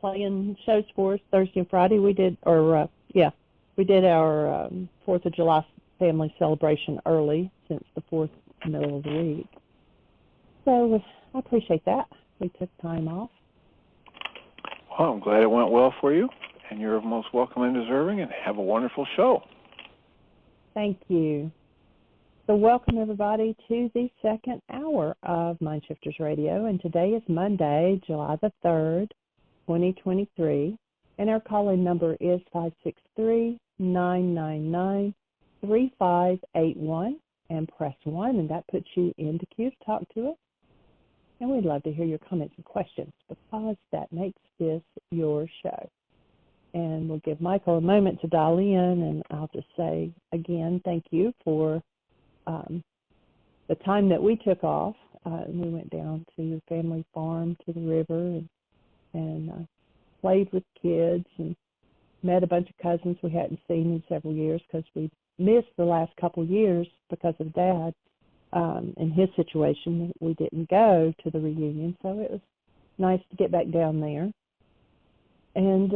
playing shows for us Thursday and Friday. We did our 4th of July family celebration early since the 4th middle of the week. So I appreciate that. We took time off. Well, I'm glad it went well for you, and you're most welcome and deserving, and have a wonderful show. Thank you. So welcome, everybody, to the second hour of Mind Shifters Radio, and today is Monday, July the 3rd, 2023, and our call-in number is 563-999-3581, and press 1, and that puts you in the queue to talk to us. And we'd love to hear your comments and questions because that makes this your show. And we'll give Michael a moment to dial in, and I'll just say again, thank you for the time that we took off. We went down to your family farm to the river and played with kids and met a bunch of cousins we hadn't seen in several years because we missed the last couple years because of Dad. In his situation, we didn't go to the reunion, so it was nice to get back down there. And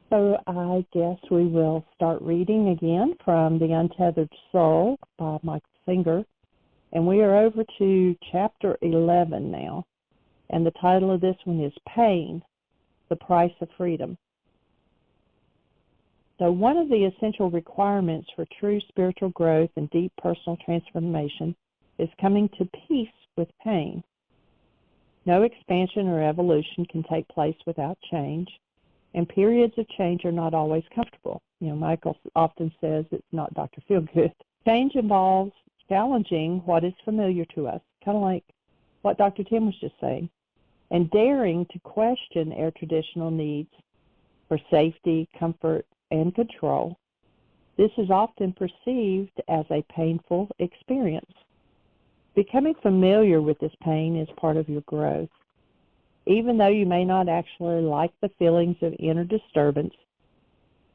so I guess we will start reading again from the Untethered Soul by Michael Singer. And we are over to chapter 11 now. And the title of this one is Pain, the Price of Freedom. So one of the essential requirements for true spiritual growth and deep personal transformation is coming to peace with pain. No expansion or evolution can take place without change, and periods of change are not always comfortable. You know, Michael often says it's not Dr. Feelgood. Change involves challenging what is familiar to us, kind of like what Dr. Tim was just saying, and daring to question our traditional needs for safety, comfort, and control. This is often perceived as a painful experience. Becoming familiar with this pain is part of your growth. Even though you may not actually like the feelings of inner disturbance,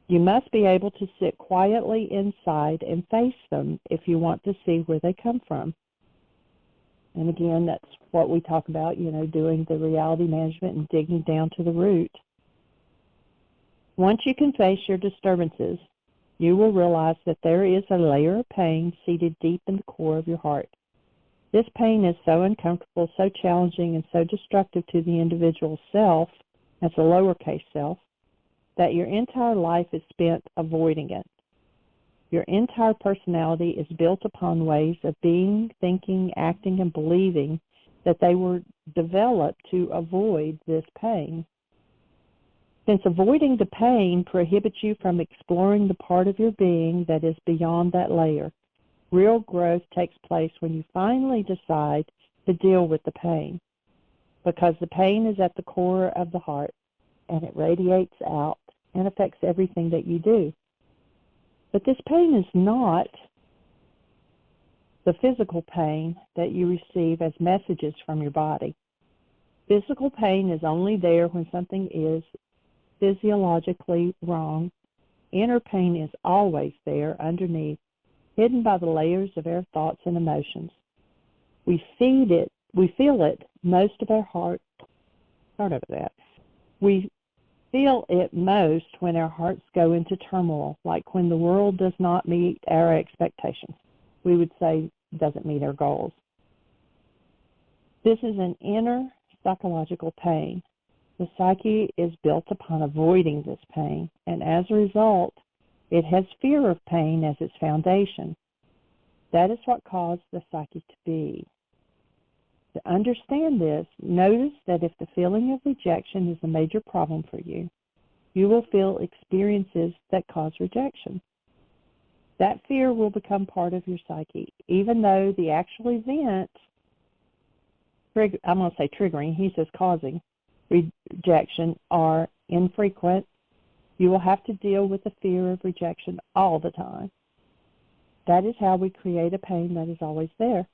you must be able to sit quietly inside and face them if you want to see where they come from. And again, that's what we talk about, doing the reality management and digging down to the root. Once you can face your disturbances, you will realize that there is a layer of pain seated deep in the core of your heart. This pain is so uncomfortable, so challenging, and so destructive to the individual self, as a lowercase self, that your entire life is spent avoiding it. Your entire personality is built upon ways of being, thinking, acting, and believing that they were developed to avoid this pain. Since avoiding the pain prohibits you from exploring the part of your being that is beyond that layer, real growth takes place when you finally decide to deal with the pain, because the pain is at the core of the heart, and it radiates out and affects everything that you do. But this pain is not the physical pain that you receive as messages from your body. Physical pain is only there when something is physiologically wrong. Inner pain is always there underneath, hidden by the layers of our thoughts and emotions. We feel it most of our heart. Start over that. We feel it most when our hearts go into turmoil, like when the world does not meet our expectations. We would say doesn't meet our goals. This is an inner psychological pain. The psyche is built upon avoiding this pain, and as a result, it has fear of pain as its foundation. That is what caused the psyche to be. To understand this, notice that if the feeling of rejection is a major problem for you, you will feel experiences that cause rejection. That fear will become part of your psyche, even though the actual event, I'm going to say triggering, he says causing rejection, are infrequent. You will have to deal with the fear of rejection all the time. That is how we create a pain that is always there.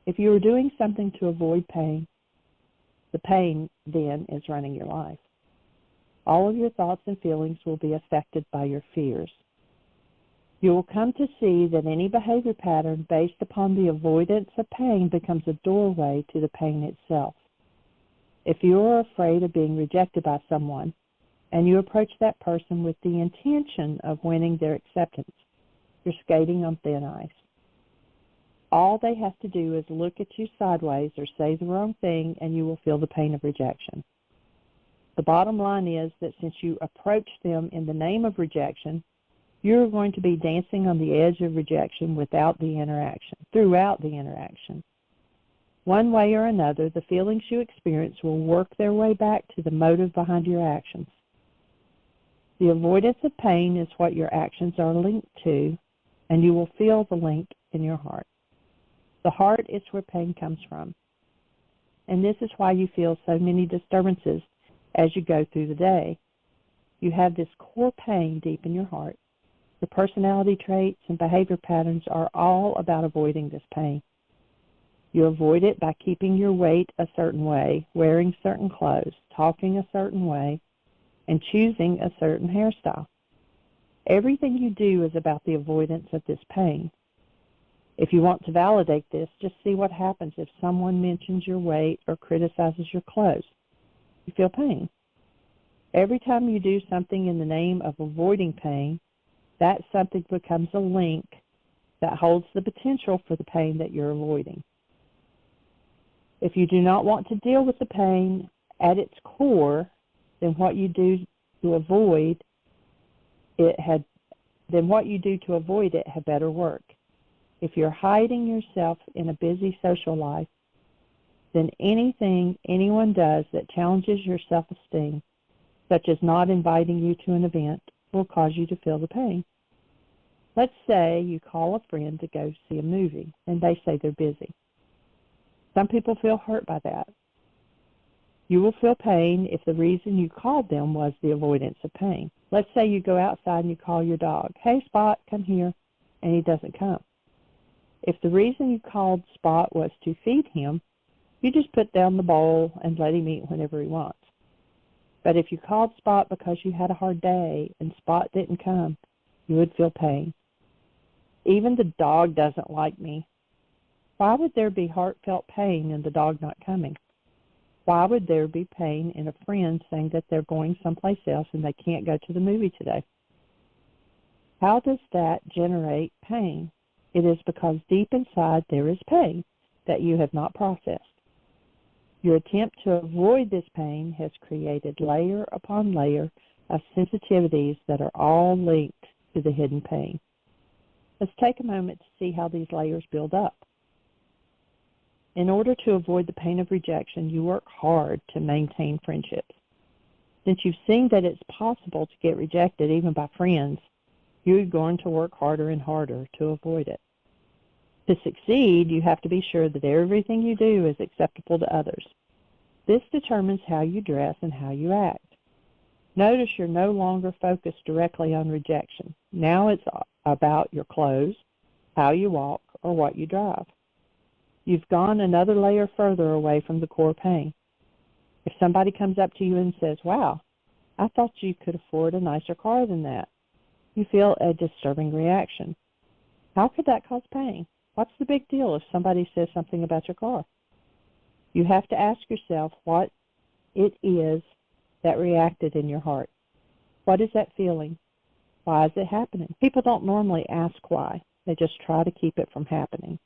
If you are doing something to avoid pain, the pain then is running your life. All of your thoughts and feelings will be affected by your fears. You will come to see that any behavior pattern based upon the avoidance of pain becomes a doorway to the pain itself. If you are afraid of being rejected by someone and you approach that person with the intention of winning their acceptance, you're skating on thin ice. All they have to do is look at you sideways or say the wrong thing, and you will feel the pain of rejection. The bottom line is that since you approach them in the name of rejection, you're going to be dancing on the edge of rejection throughout the interaction. One way or another, the feelings you experience will work their way back to the motive behind your actions. The avoidance of pain is what your actions are linked to, and you will feel the link in your heart. The heart is where pain comes from. And this is why you feel so many disturbances as you go through the day. You have this core pain deep in your heart. Your personality traits and behavior patterns are all about avoiding this pain. You avoid it by keeping your weight a certain way, wearing certain clothes, talking a certain way, and choosing a certain hairstyle. Everything you do is about the avoidance of this pain. If you want to validate this, just see what happens if someone mentions your weight or criticizes your clothes. You feel pain. Every time you do something in the name of avoiding pain, that something becomes a link that holds the potential for the pain that you're avoiding. If you do not want to deal with the pain at its core, then what you do to avoid it had better work. If you're hiding yourself in a busy social life, then anything anyone does that challenges your self-esteem, such as not inviting you to an event, will cause you to feel the pain. Let's say you call a friend to go see a movie, and they say they're busy. Some people feel hurt by that. You will feel pain if the reason you called them was the avoidance of pain. Let's say you go outside and you call your dog, "Hey, Spot, come here," and he doesn't come. If the reason you called Spot was to feed him, you just put down the bowl and let him eat whenever he wants. But if you called Spot because you had a hard day and Spot didn't come, you would feel pain. Even the dog doesn't like me. Why would there be heartfelt pain in the dog not coming? Why would there be pain in a friend saying that they're going someplace else and they can't go to the movie today? How does that generate pain? It is because deep inside there is pain that you have not processed. Your attempt to avoid this pain has created layer upon layer of sensitivities that are all linked to the hidden pain. Let's take a moment to see how these layers build up. In order to avoid the pain of rejection, you work hard to maintain friendships. Since you've seen that it's possible to get rejected even by friends, you're going to work harder and harder to avoid it. To succeed, you have to be sure that everything you do is acceptable to others. This determines how you dress and how you act. Notice you're no longer focused directly on rejection. Now it's about your clothes, how you walk, or what you drive. You've gone another layer further away from the core pain. If somebody comes up to you and says, "Wow, I thought you could afford a nicer car than that," you feel a disturbing reaction. How could that cause pain? What's the big deal if somebody says something about your car? You have to ask yourself what it is that reacted in your heart. What is that feeling? Why is it happening? People don't normally ask why. They just try to keep it from happening.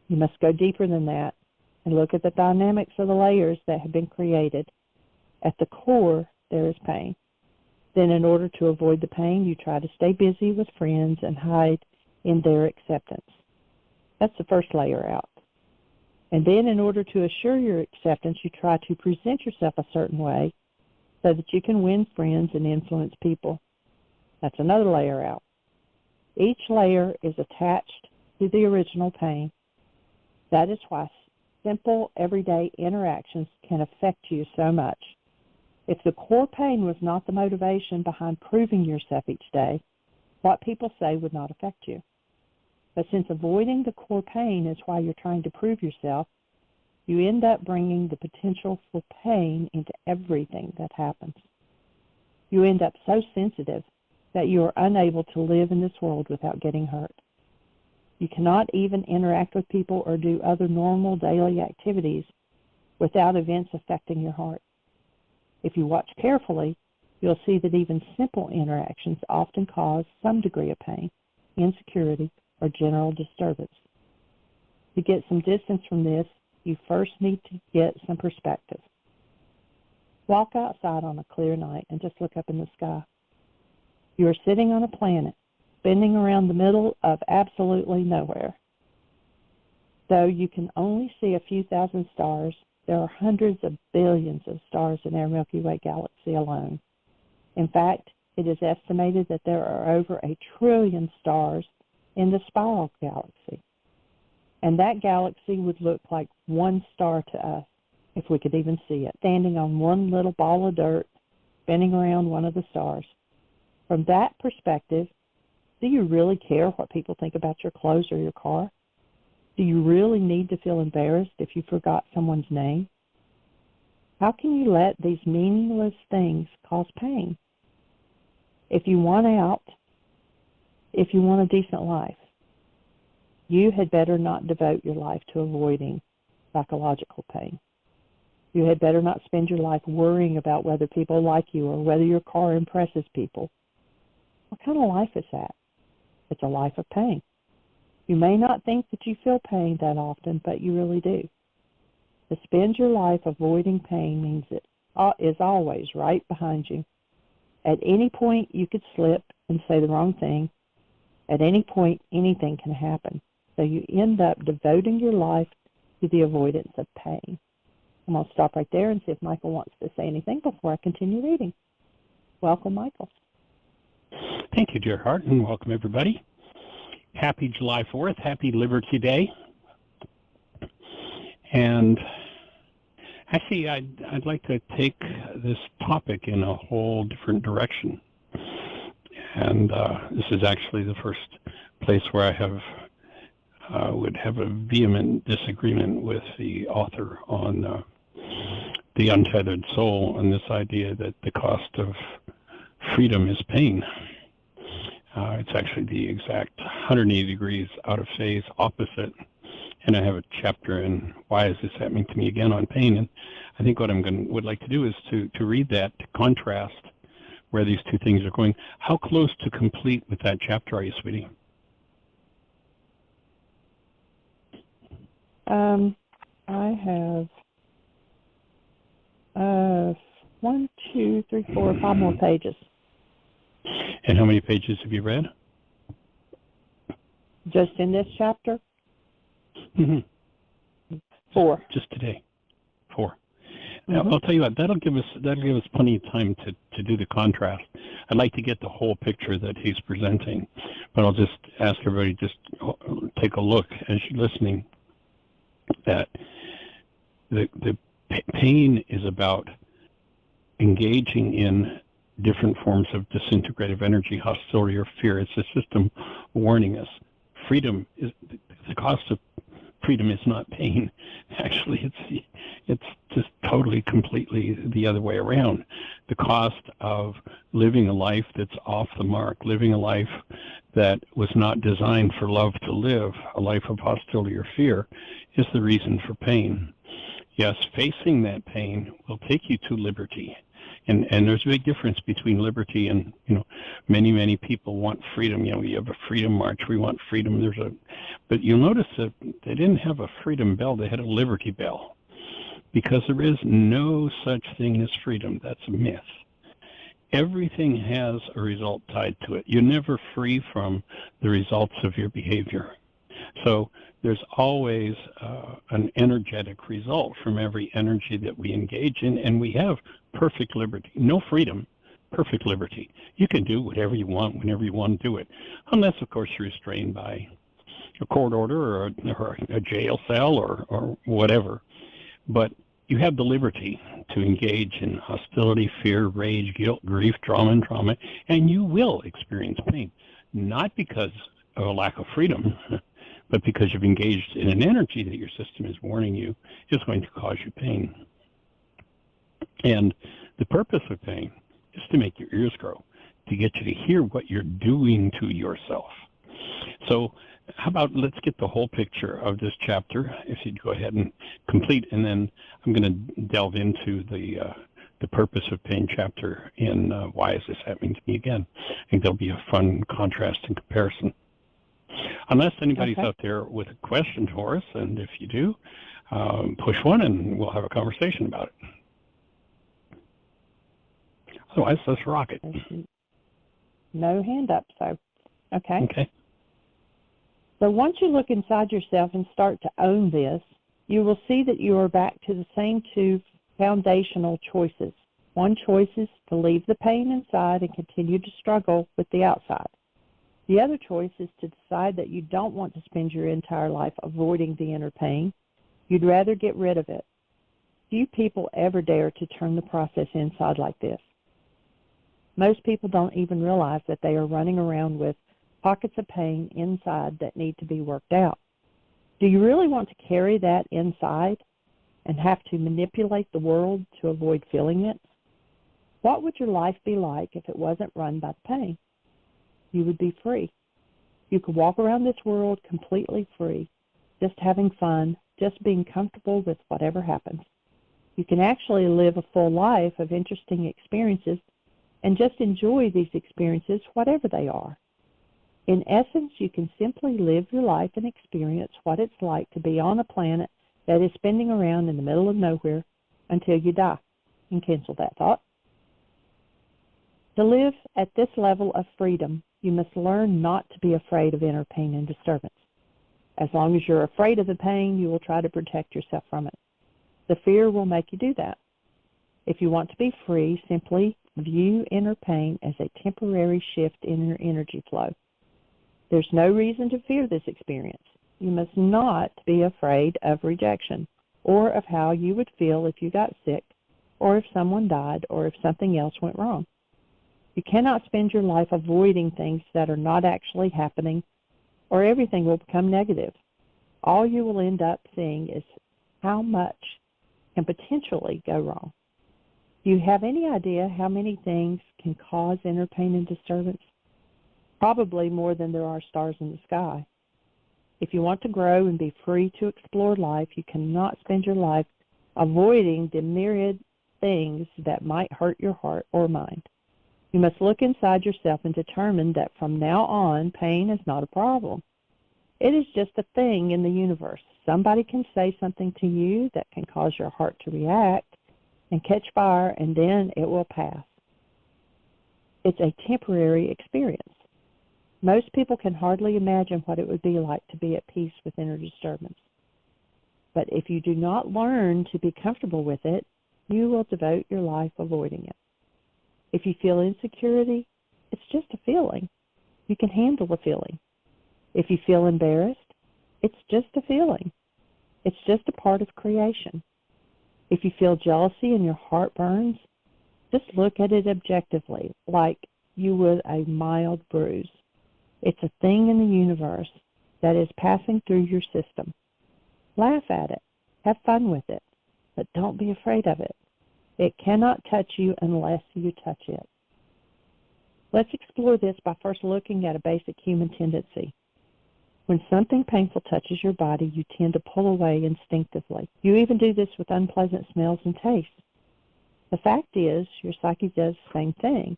You must go deeper than that and look at the dynamics of the layers that have been created. At the core, there is pain. Then in order to avoid the pain, you try to stay busy with friends and hide in their acceptance. That's the first layer out. And then in order to assure your acceptance, you try to present yourself a certain way so that you can win friends and influence people. That's another layer out. Each layer is attached to the original pain. That is why simple, everyday interactions can affect you so much. If the core pain was not the motivation behind proving yourself each day, what people say would not affect you. But since avoiding the core pain is why you're trying to prove yourself, you end up bringing the potential for pain into everything that happens. You end up so sensitive that you are unable to live in this world without getting hurt. You cannot even interact with people or do other normal daily activities without events affecting your heart. If you watch carefully, you'll see that even simple interactions often cause some degree of pain, insecurity, or general disturbance. To get some distance from this, you first need to get some perspective. Walk outside on a clear night and just look up in the sky. You are sitting on a planet, spinning around the middle of absolutely nowhere. Though you can only see a few thousand stars, there are hundreds of billions of stars in our Milky Way galaxy alone. In fact, it is estimated that there are over 1 trillion stars in the spiral galaxy. And that galaxy would look like one star to us, if we could even see it, standing on one little ball of dirt, spinning around one of the stars. From that perspective, do you really care what people think about your clothes or your car? Do you really need to feel embarrassed if you forgot someone's name? How can you let these meaningless things cause pain? If you want out, if you want a decent life, you had better not devote your life to avoiding psychological pain. You had better not spend your life worrying about whether people like you or whether your car impresses people. What kind of life is that? It's a life of pain. You may not think that you feel pain that often, but you really do. To spend your life avoiding pain means it is always right behind you. At any point, you could slip and say the wrong thing. At any point, anything can happen. So you end up devoting your life to the avoidance of pain. I'm going to stop right there and see if Michael wants to say anything before I continue reading. Welcome, Michael. Thank you, dear heart, and welcome, everybody. Happy July 4th. Happy Liberty Day. And actually, I'd like to take this topic in a whole different direction. And this is actually the first place where I would have a vehement disagreement with the author on the Untethered Soul and this idea that the cost of freedom is pain. It's actually the exact 180 degrees out of phase opposite. And I have a chapter in Why Is This Happening to Me Again on pain. And I think what would like to do is to read that, to contrast where these two things are going. How close to complete with that chapter are you, sweetie? I have 1, 2, 3, 4, 5 more pages. And how many pages have you read? Just in this chapter? Mm-hmm. 4. Just today. 4. Now, I'll tell you what, that'll give us plenty of time to do the contrast. I'd like to get the whole picture that he's presenting, but I'll just ask everybody just take a look as you're listening that the pain is about engaging in different forms of disintegrative energy, hostility, or fear. It's a system warning us. Freedom is the cost of freedom is not pain. Actually, it's just totally, completely the other way around. The cost of living a life that's off the mark, living a life that was not designed for love to live, a life of hostility or fear, is the reason for pain. Yes, facing that pain will take you to liberty. And there's a big difference between liberty and, many people want freedom. We have a freedom march. We want freedom. But you'll notice that they didn't have a freedom bell. They had a liberty bell, because there is no such thing as freedom. That's a myth. Everything has a result tied to it. You're never free from the results of your behavior. So there's always an energetic result from every energy that we engage in, and we have perfect liberty. No freedom, perfect liberty. You can do whatever you want, whenever you want to do it, unless, of course, you're restrained by a court order or a jail cell or whatever. But you have the liberty to engage in hostility, fear, rage, guilt, grief, trauma, and trauma, and you will experience pain, not because of a lack of freedom, but because you've engaged in an energy that your system is warning you is going to cause you pain. And the purpose of pain is to make your ears grow, to get you to hear what you're doing to yourself. So how about let's get the whole picture of this chapter, if you'd go ahead and complete, and then I'm going to delve into the purpose of pain chapter in why is this happening to me again. I think there'll be a fun contrast and comparison. Unless anybody's out there with a question for us, and if you do, push one and we'll have a conversation about it. Otherwise, let's rock it. No hand up, so okay. Okay. So once you look inside yourself and start to own this, you will see that you are back to the same two foundational choices. One choice is to leave the pain inside and continue to struggle with the outside. The other choice is to decide that you don't want to spend your entire life avoiding the inner pain. You'd rather get rid of it. Few people ever dare to turn the process inside like this. Most people don't even realize that they are running around with pockets of pain inside that need to be worked out. Do you really want to carry that inside and have to manipulate the world to avoid feeling it? What would your life be like if it wasn't run by the pain? You would be free. You could walk around this world completely free, just having fun, just being comfortable with whatever happens. You can actually live a full life of interesting experiences and just enjoy these experiences, whatever they are. In essence, you can simply live your life and experience what it's like to be on a planet that is spinning around in the middle of nowhere until you die. And cancel that thought. To live at this level of freedom, you must learn not to be afraid of inner pain and disturbance. As long as you're afraid of the pain, you will try to protect yourself from it. The fear will make you do that. If you want to be free, simply view inner pain as a temporary shift in your energy flow. There's no reason to fear this experience. You must not be afraid of rejection or of how you would feel if you got sick or if someone died or if something else went wrong. You cannot spend your life avoiding things that are not actually happening, or everything will become negative. All you will end up seeing is how much can potentially go wrong. Do you have any idea how many things can cause inner pain and disturbance? Probably more than there are stars in the sky. If you want to grow and be free to explore life, you cannot spend your life avoiding the myriad things that might hurt your heart or mind. You must look inside yourself and determine that from now on, pain is not a problem. It is just a thing in the universe. Somebody can say something to you that can cause your heart to react and catch fire, and then it will pass. It's a temporary experience. Most people can hardly imagine what it would be like to be at peace with inner disturbance. But if you do not learn to be comfortable with it, you will devote your life avoiding it. If you feel insecurity, it's just a feeling. You can handle the feeling. If you feel embarrassed, it's just a feeling. It's just a part of creation. If you feel jealousy and your heart burns, just look at it objectively, like you would a mild bruise. It's a thing in the universe that is passing through your system. Laugh at it. Have fun with it. But don't be afraid of it. It cannot touch you unless you touch it. Let's explore this by first looking at a basic human tendency. When something painful touches your body, you tend to pull away instinctively. You even do this with unpleasant smells and tastes. The fact is, your psyche does the same thing.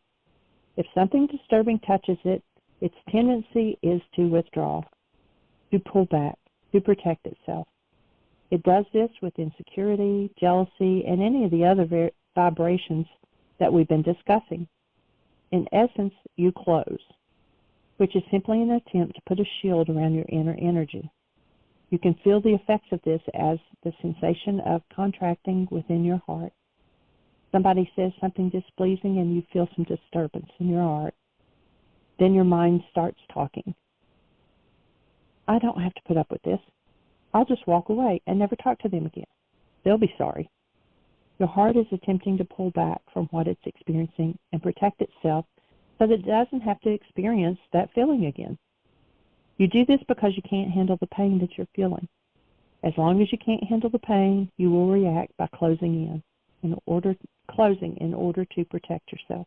If something disturbing touches it, its tendency is to withdraw, to pull back, to protect itself. It does this with insecurity, jealousy, and any of the other vibrations that we've been discussing. In essence, you close, which is simply an attempt to put a shield around your inner energy. You can feel the effects of this as the sensation of contracting within your heart. Somebody says something displeasing and you feel some disturbance in your heart. Then your mind starts talking. I don't have to put up with this. I'll just walk away and never talk to them again. They'll be sorry. Your heart is attempting to pull back from what it's experiencing and protect itself so that it doesn't have to experience that feeling again. You do this because you can't handle the pain that you're feeling. As long as you can't handle the pain, you will react by closing in order to protect yourself.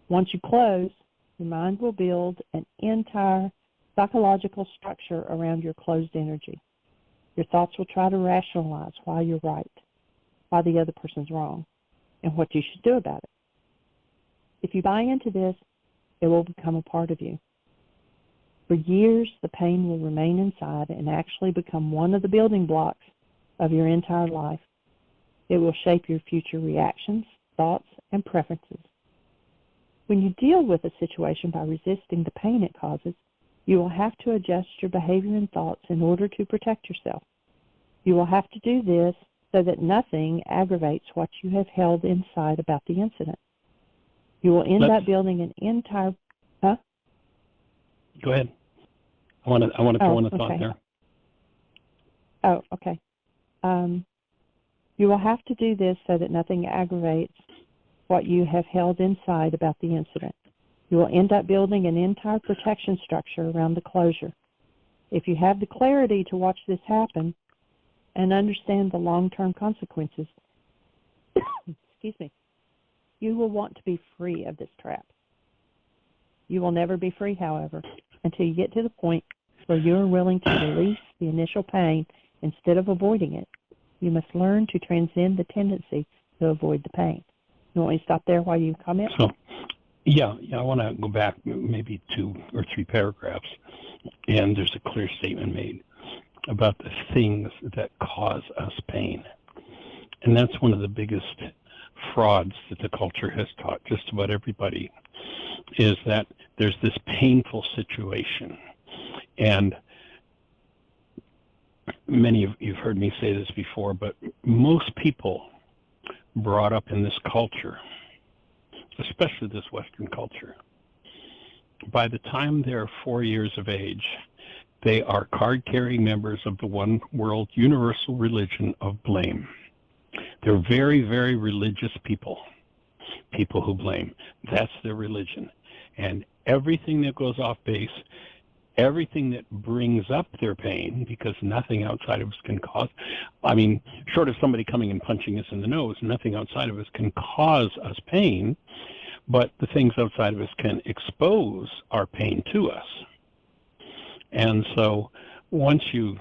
Once you close, your mind will build an entire psychological structure around your closed energy. Your thoughts will try to rationalize why you're right, why the other person's wrong, and what you should do about it. If you buy into this, it will become a part of you. For years, the pain will remain inside and actually become one of the building blocks of your entire life. It will shape your future reactions, thoughts, and preferences. When you deal with a situation by resisting the pain it causes, you will have to adjust your behavior and thoughts in order to protect yourself. You will have to do this so that nothing aggravates what you have held inside about the incident. You will end up building an entire... Huh? Go ahead. I want to throw in a thought there. Oh, okay. You will have to do this so that nothing aggravates what you have held inside about the incident. You will end up building an entire protection structure around the closure. If you have the clarity to watch this happen and understand the long-term consequences, excuse me, you will want to be free of this trap. You will never be free, however, until you get to the point where you are willing to release the initial pain instead of avoiding it. You must learn to transcend the tendency to avoid the pain. You want me to stop there while you comment? So, yeah, I want to go back maybe 2 or 3 paragraphs, and there's a clear statement made about the things that cause us pain. And that's one of the biggest frauds that the culture has taught just about everybody, is that there's this painful situation. And many of you've heard me say this before, but most people brought up in this culture, especially this Western culture, by the time they're 4 years of age, they are card-carrying members of the one world universal religion of blame. They're very, very religious people who blame. That's their religion. And everything that goes off base, everything that brings up their pain, because nothing outside of us can cause, short of somebody coming and punching us in the nose, nothing outside of us can cause us pain, but the things outside of us can expose our pain to us. And so once you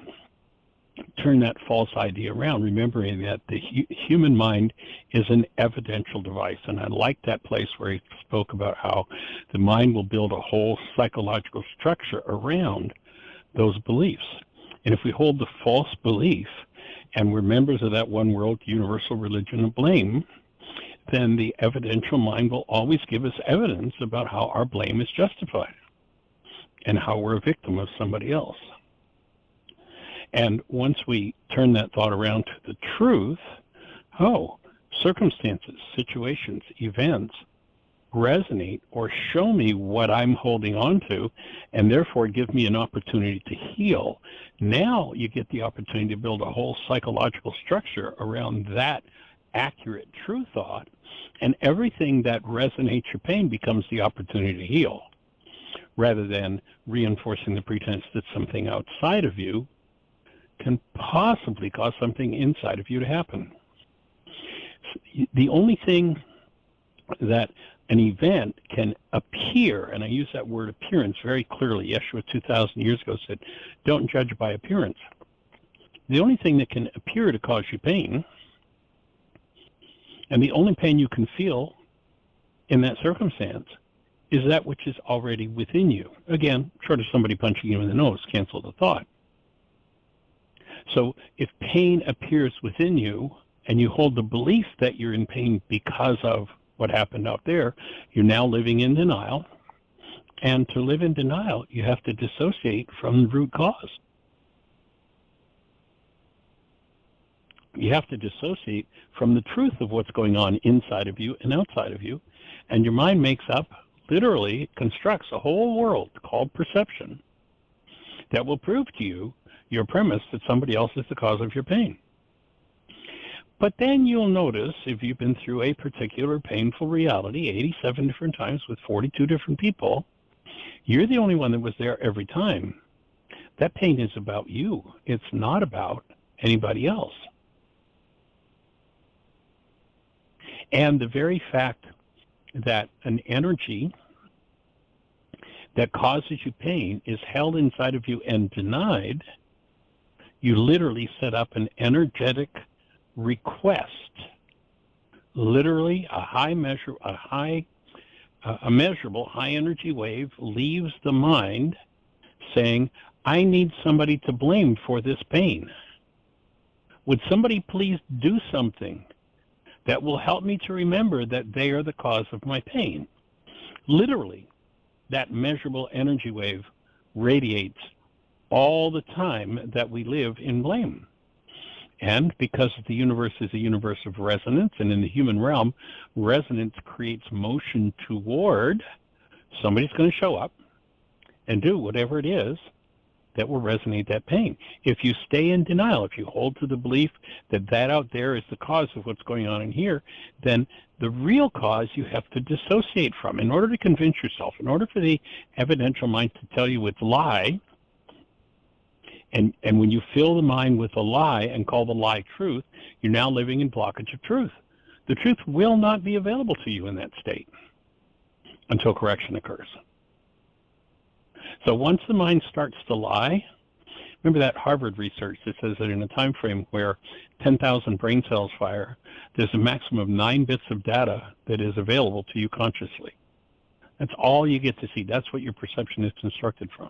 turn that false idea around, remembering that the human mind is an evidential device. And I like that place where he spoke about how the mind will build a whole psychological structure around those beliefs. And if we hold the false belief and we're members of that one world universal religion of blame, then the evidential mind will always give us evidence about how our blame is justified and how we're a victim of somebody else. And once we turn that thought around to the truth, circumstances, situations, events resonate or show me what I'm holding on to, and therefore give me an opportunity to heal. Now you get the opportunity to build a whole psychological structure around that accurate true thought, and everything that resonates your pain becomes the opportunity to heal, rather than reinforcing the pretense that something outside of you can possibly cause something inside of you to happen. The only thing that an event can appear, and I use that word appearance very clearly. Yeshua 2,000 years ago said, don't judge by appearance. The only thing that can appear to cause you pain, and the only pain you can feel in that circumstance, is that which is already within you. Again, short of somebody punching you in the nose, cancel the thought. So if pain appears within you and you hold the belief that you're in pain because of what happened out there, you're now living in denial. And to live in denial, you have to dissociate from the root cause. You have to dissociate from the truth of what's going on inside of you and outside of you. And your mind makes up, literally constructs a whole world called perception that will prove to you your premise that somebody else is the cause of your pain. But then you'll notice, if you've been through a particular painful reality 87 different times with 42 different people, you're the only one that was there every time. That pain is about you. It's not about anybody else. And the very fact that an energy that causes you pain is held inside of you and denied, you literally set up an energetic request. Literally, a measurable high energy wave leaves the mind saying, I need somebody to blame for this pain. Would somebody please do something that will help me to remember that they are the cause of my pain? Literally, that measurable energy wave radiates all the time that we live in blame. And because the universe is a universe of resonance, and in the human realm, resonance creates motion toward somebody's going to show up and do whatever it is that will resonate that pain. If you stay in denial, if you hold to the belief that that out there is the cause of what's going on in here, then the real cause you have to dissociate from. In order to convince yourself, in order for the evidential mind to tell you it's lie, and when you fill the mind with a lie and call the lie truth, you're now living in blockage of truth. The truth will not be available to you in that state until correction occurs. So once the mind starts to lie, remember that Harvard research that says that in a time frame where 10,000 brain cells fire, there's a maximum of 9 bits of data that is available to you consciously. That's all you get to see. That's what your perception is constructed from.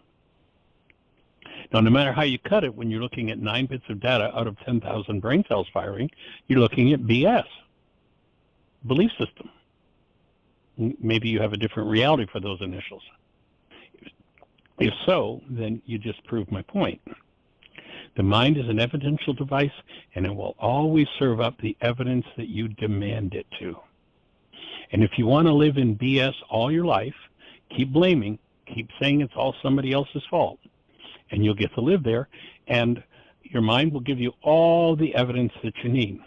Now, no matter how you cut it, when you're looking at 9 bits of data out of 10,000 brain cells firing, you're looking at BS, belief system. Maybe you have a different reality for those initials. If so, then you just proved my point. The mind is an evidential device, and it will always serve up the evidence that you demand it to. And if you want to live in BS all your life, keep blaming, keep saying it's all somebody else's fault, and you'll get to live there, and your mind will give you all the evidence that you need.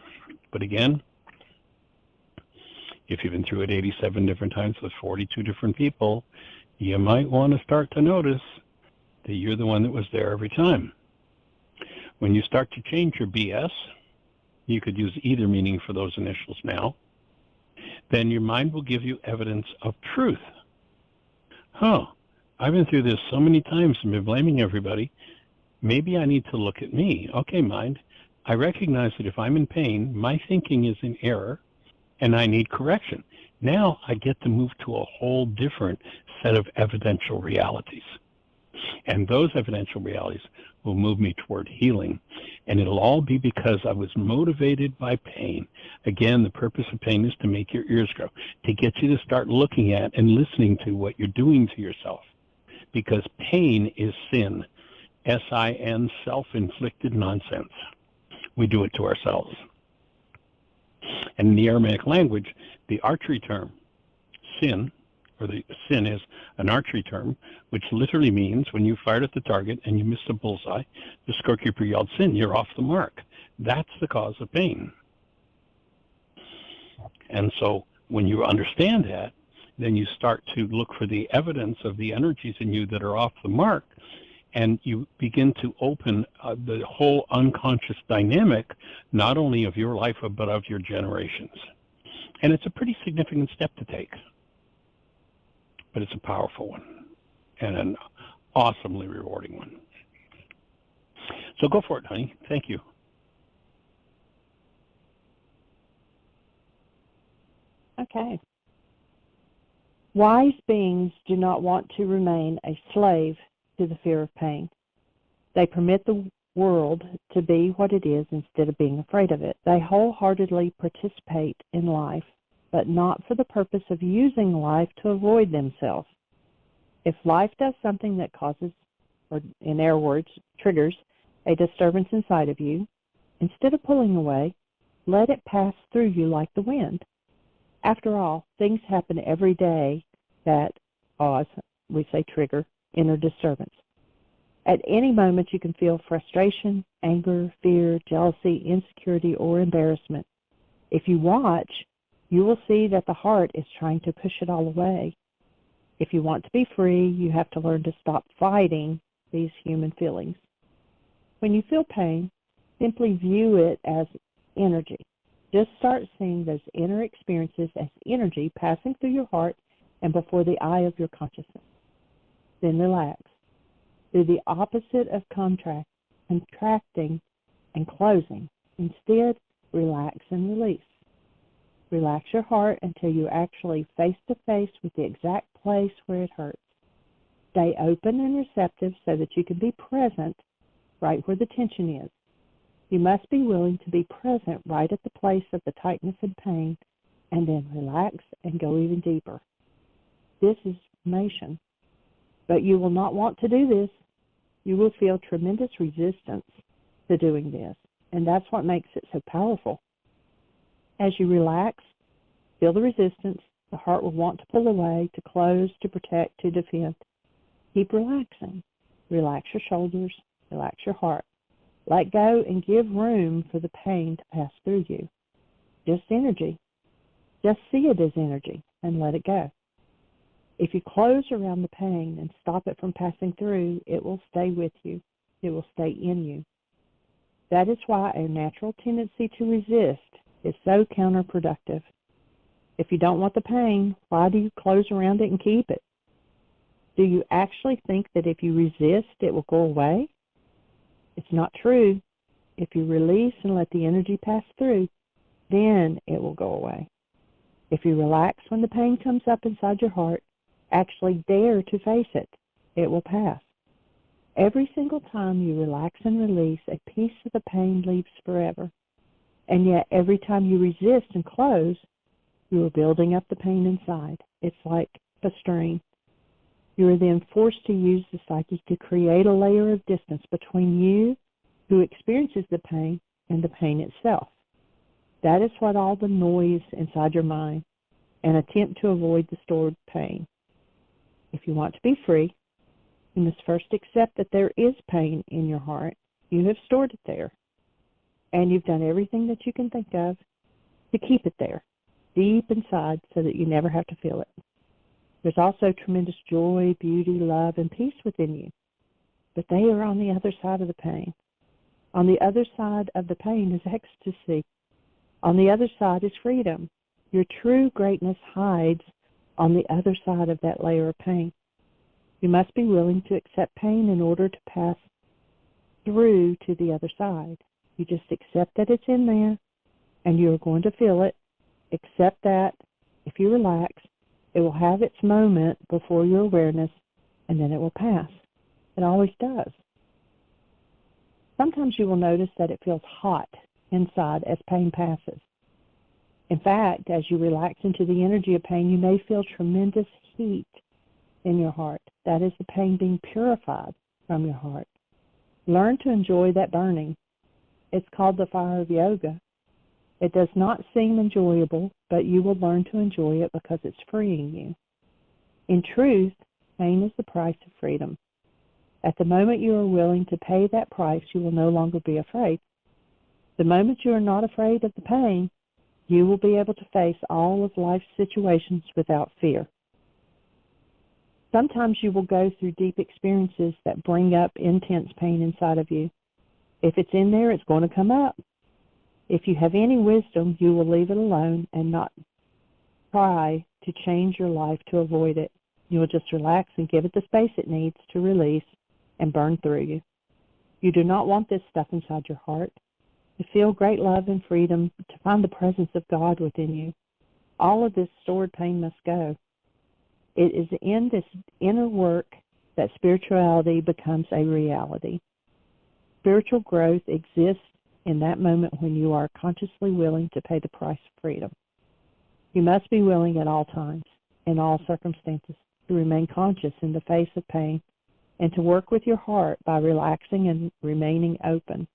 But again, if you've been through it 87 different times with 42 different people, you might want to start to notice that you're the one that was there every time. When you start to change your BS, you could use either meaning for those initials now, then your mind will give you evidence of truth. I've been through this so many times and been blaming everybody. Maybe I need to look at me. Okay, mind, I recognize that if I'm in pain, my thinking is in error, and I need correction. Now I get to move to a whole different set of evidential realities. And those evidential realities will move me toward healing. And it'll all be because I was motivated by pain. Again, the purpose of pain is to make your ears grow, to get you to start looking at and listening to what you're doing to yourself. Because pain is sin. S-I-N, self-inflicted nonsense. We do it to ourselves. And in the Aramaic language, the archery term, sin, or the sin is an archery term, which literally means when you fired at the target and you missed a bullseye, the scorekeeper yelled, sin, you're off the mark. That's the cause of pain. And so when you understand that, then you start to look for the evidence of the energies in you that are off the mark, and you begin to open the whole unconscious dynamic, not only of your life, but of your generations. And it's a pretty significant step to take. But it's a powerful one and an awesomely rewarding one. So go for it, honey. Thank you. Okay. Wise beings do not want to remain a slave to the fear of pain. They permit the world to be what it is instead of being afraid of it. They wholeheartedly participate in life, but not for the purpose of using life to avoid themselves. If life does something that causes, or in their words, triggers, a disturbance inside of you, instead of pulling away, let it pass through you like the wind. After all, things happen every day that cause, we say trigger, inner disturbance. At any moment you can feel frustration, anger, fear, jealousy, insecurity, or embarrassment. If you watch, you will see that the heart is trying to push it all away. If you want to be free, you have to learn to stop fighting these human feelings. When you feel pain, simply view it as energy. Just start seeing those inner experiences as energy passing through your heart and before the eye of your consciousness. then relax. Do the opposite of contracting and closing. Instead, relax and release. Relax your heart until you're actually face-to-face with the exact place where it hurts. Stay open and receptive so that you can be present right where the tension is. You must be willing to be present right at the place of the tightness and pain, and then relax and go even deeper. This is formation. But you will not want to do this. You will feel tremendous resistance to doing this, and that's what makes it so powerful. As you relax, feel the resistance. The heart will want to pull away, to close, to protect, to defend. Keep relaxing. Relax your shoulders. Relax your heart. Let go and give room for the pain to pass through you. Just energy. Just see it as energy and let it go. If you close around the pain and stop it from passing through, it will stay with you. It will stay in you. That is why a natural tendency to resist is so counterproductive. If you don't want the pain, why do you close around it and keep it? Do you actually think that if you resist, it will go away? It's not true. If you release and let the energy pass through, then it will go away. If you relax when the pain comes up inside your heart, actually dare to face it, it will pass. Every single time you relax and release, a piece of the pain leaves forever. And yet every time you resist and close, you are building up the pain inside. It's like a strain. You are then forced to use the psyche to create a layer of distance between you, who experiences the pain, and the pain itself. That is what all the noise inside your mind, an attempt to avoid the stored pain. If you want to be free, you must first accept that there is pain in your heart. You have stored it there, and you've done everything that you can think of to keep it there, deep inside, so that you never have to feel it. There's also tremendous joy, beauty, love, and peace within you, but they are on the other side of the pain. On the other side of the pain is ecstasy. On the other side is freedom. Your true greatness hides on the other side of that layer of pain. You must be willing to accept pain in order to pass through to the other side. You just accept that it's in there, and you're going to feel it. Accept that. If you relax, it will have its moment before your awareness, and then it will pass. It always does. Sometimes you will notice that it feels hot inside as pain passes. In fact, as you relax into the energy of pain, you may feel tremendous heat in your heart. That is the pain being purified from your heart. Learn to enjoy that burning. It's called the fire of yoga. It does not seem enjoyable, but you will learn to enjoy it because it's freeing you. In truth, pain is the price of freedom. At the moment you are willing to pay that price, you will no longer be afraid. The moment you are not afraid of the pain, you will be able to face all of life's situations without fear. Sometimes you will go through deep experiences that bring up intense pain inside of you. If it's in there, it's going to come up. If you have any wisdom, you will leave it alone and not try to change your life to avoid it. You will just relax and give it the space it needs to release and burn through you. You do not want this stuff inside your heart. To feel great love and freedom, to find the presence of God within you. All of this stored pain must go. It is in this inner work that spirituality becomes a reality. Spiritual growth exists in that moment when you are consciously willing to pay the price of freedom. You must be willing at all times, in all circumstances, to remain conscious in the face of pain and to work with your heart by relaxing and remaining open.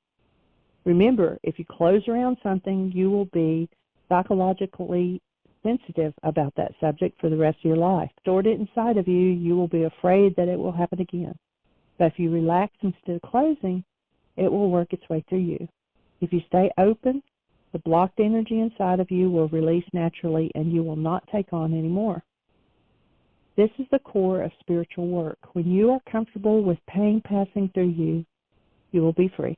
Remember, if you close around something, you will be psychologically sensitive about that subject for the rest of your life. Stored it inside of you, you will be afraid that it will happen again. But if you relax instead of closing, it will work its way through you. If you stay open, the blocked energy inside of you will release naturally and you will not take on any more. This is the core of spiritual work. When you are comfortable with pain passing through you, you will be free.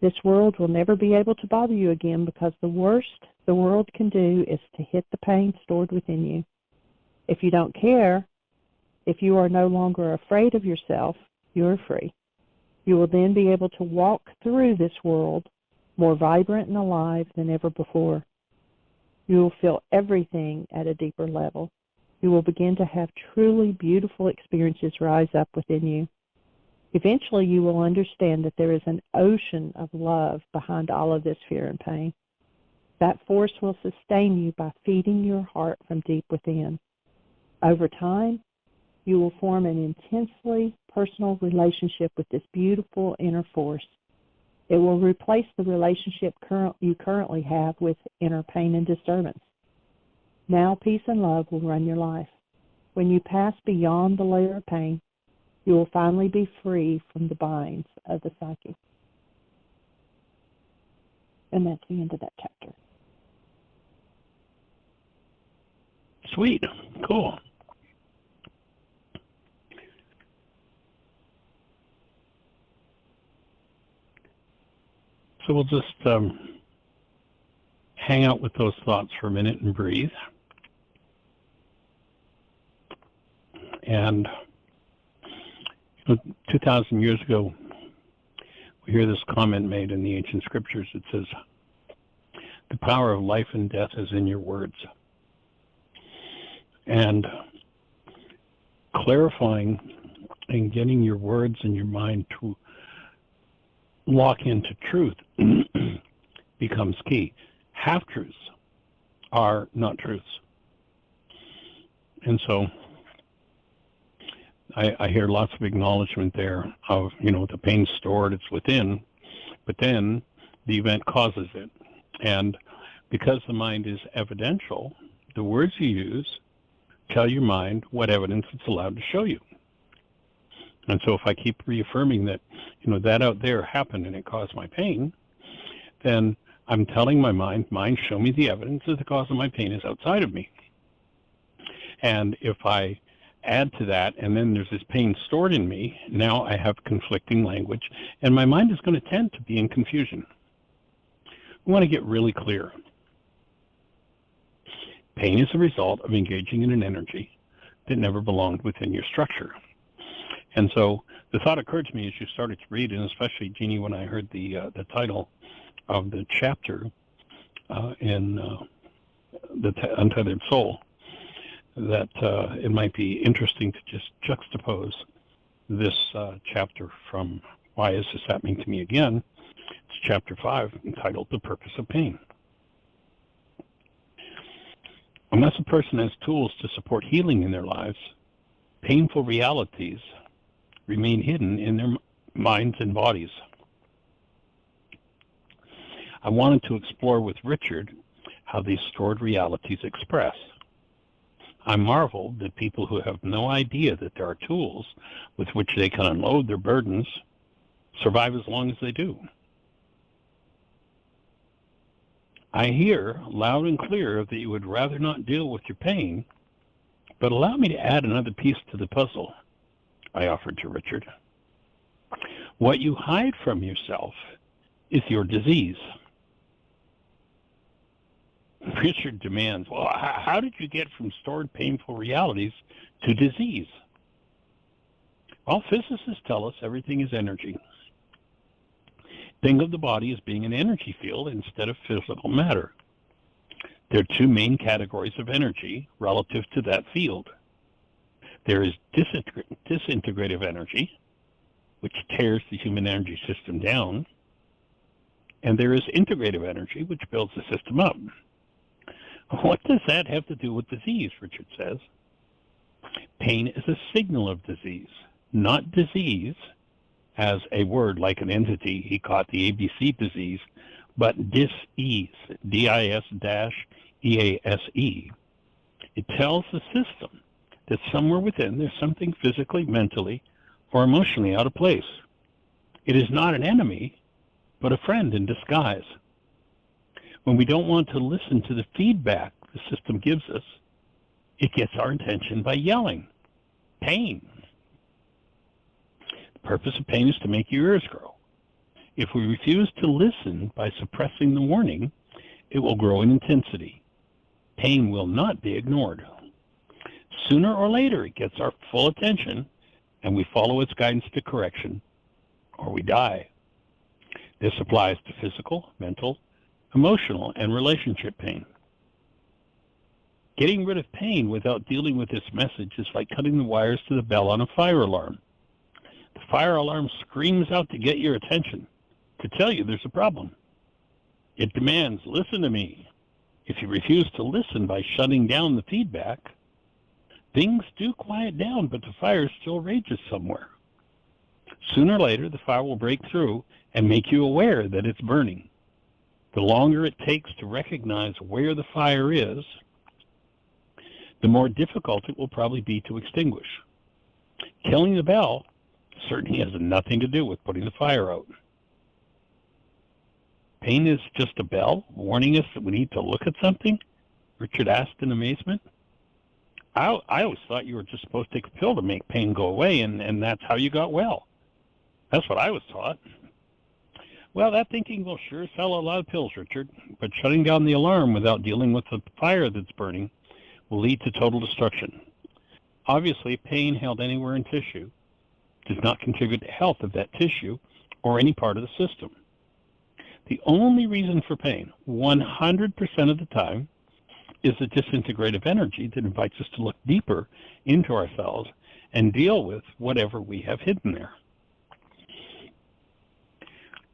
This world will never be able to bother you again because the worst the world can do is to hit the pain stored within you. If you don't care, If you are no longer afraid of yourself, you are free. You will then be able to walk through this world more vibrant and alive than ever before. You will feel everything at a deeper level. You will begin to have truly beautiful experiences rise up within you. Eventually, you will understand that there is an ocean of love behind all of this fear and pain. That force will sustain you by feeding your heart from deep within. Over time, you will form an intensely personal relationship with this beautiful inner force. It will replace the relationship you currently have with inner pain and disturbance. Now, peace and love will run your life. When you pass beyond the layer of pain, you will finally be free from the binds of the psyche. And that's the end of that chapter. Sweet. Cool. So we'll just hang out with those thoughts for a minute and breathe. And 2,000 years ago, we hear this comment made in the ancient scriptures. It says, "The power of life and death is in your words." And clarifying and getting your words and your mind to lock into truth becomes key. Half-truths are not truths. And so I hear lots of acknowledgement there of, the pain's stored, it's within, but then the event causes it. And because the mind is evidential, the words you use tell your mind what evidence it's allowed to show you. And so if I keep reaffirming that, that out there happened and it caused my pain, then I'm telling my mind, show me the evidence that the cause of my pain is outside of me. And if I add to that, and then there's this pain stored in me, now I have conflicting language, and my mind is going to tend to be in confusion. We want to get really clear. Pain is a result of engaging in an energy that never belonged within your structure. And so the thought occurred to me as you started to read, and especially, Jeanie, when I heard the title of the chapter in the Untethered Soul, that it might be interesting to just juxtapose this chapter from Why Is This Happening to Me Again? It's chapter 5, entitled The Purpose of Pain. Unless a person has tools to support healing in their lives, painful realities remain hidden in their minds and bodies. I wanted to explore with Richard how these stored realities express. I marvel that people who have no idea that there are tools with which they can unload their burdens survive as long as they do. I hear loud and clear that you would rather not deal with your pain, but allow me to add another piece to the puzzle, I offered to Richard. What you hide from yourself is your disease. Richard demands, well, how did you get from stored painful realities to disease? Well, physicists tell us everything is energy. Think of the body as being an energy field instead of physical matter. There are two main categories of energy relative to that field. There is disintegrative energy, which tears the human energy system down, and there is integrative energy, which builds the system up. What does that have to do with disease, Richard says? Pain is a signal of disease, not disease as a word like an entity. He caught the ABC disease, but dis-ease, D-I-S-EASE. It tells the system that somewhere within there's something physically, mentally, or emotionally out of place. It is not an enemy, but a friend in disguise. When we don't want to listen to the feedback the system gives us, it gets our attention by yelling. Pain. The purpose of pain is to make your ears grow. If we refuse to listen by suppressing the warning, it will grow in intensity. Pain will not be ignored. Sooner or later, it gets our full attention, and we follow its guidance to correction, or we die. This applies to physical, mental, emotional, and relationship pain. Getting rid of pain without dealing with this message is like cutting the wires to the bell on a fire alarm. The fire alarm screams out to get your attention, to tell you there's a problem. It demands, listen to me. If you refuse to listen by shutting down the feedback, things do quiet down, but the fire still rages somewhere. Sooner or later, the fire will break through and make you aware that it's burning. The longer it takes to recognize where the fire is, the more difficult it will probably be to extinguish. Killing the bell certainly has nothing to do with putting the fire out. Pain is just a bell warning us that we need to look at something? Richard asked in amazement. I always thought you were just supposed to take a pill to make pain go away, and that's how you got well. That's what I was taught. Well, that thinking will sure sell a lot of pills, Richard, but shutting down the alarm without dealing with the fire that's burning will lead to total destruction. Obviously, pain held anywhere in tissue does not contribute to health of that tissue or any part of the system. The only reason for pain, 100% of the time, is the disintegrative energy that invites us to look deeper into ourselves and deal with whatever we have hidden there.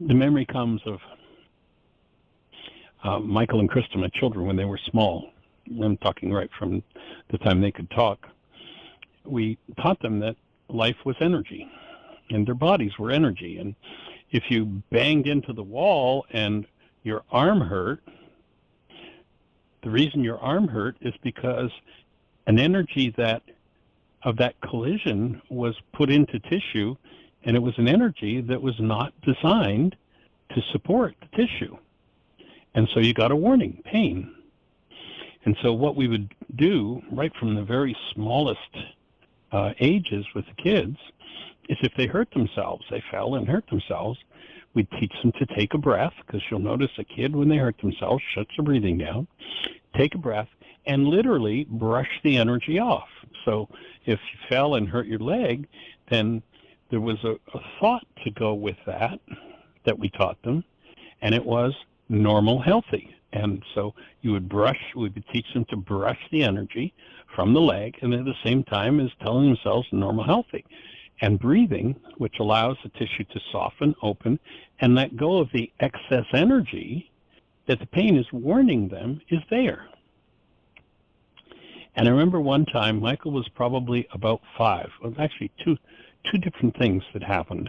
The memory comes of Michael and Krista, my children, when they were small. I'm talking right from the time they could talk. We taught them that life was energy, and their bodies were energy. And if you banged into the wall and your arm hurt, the reason your arm hurt is because an energy of that collision was put into tissue, and it was an energy that was not designed to support the tissue. And so you got a warning, pain. And so what we would do right from the very smallest ages with the kids is if they hurt themselves, they fell and hurt themselves, we'd teach them to take a breath, because you'll notice a kid, when they hurt themselves, shuts their breathing down, take a breath, and literally brush the energy off. So if you fell and hurt your leg, then there was a thought to go with that we taught them, and it was normal, healthy. And so we would teach them to brush the energy from the leg, and at the same time as telling themselves normal, healthy. And breathing, which allows the tissue to soften, open, and let go of the excess energy that the pain is warning them is there. And I remember one time, Michael was probably about 5. Well, actually two different things that happened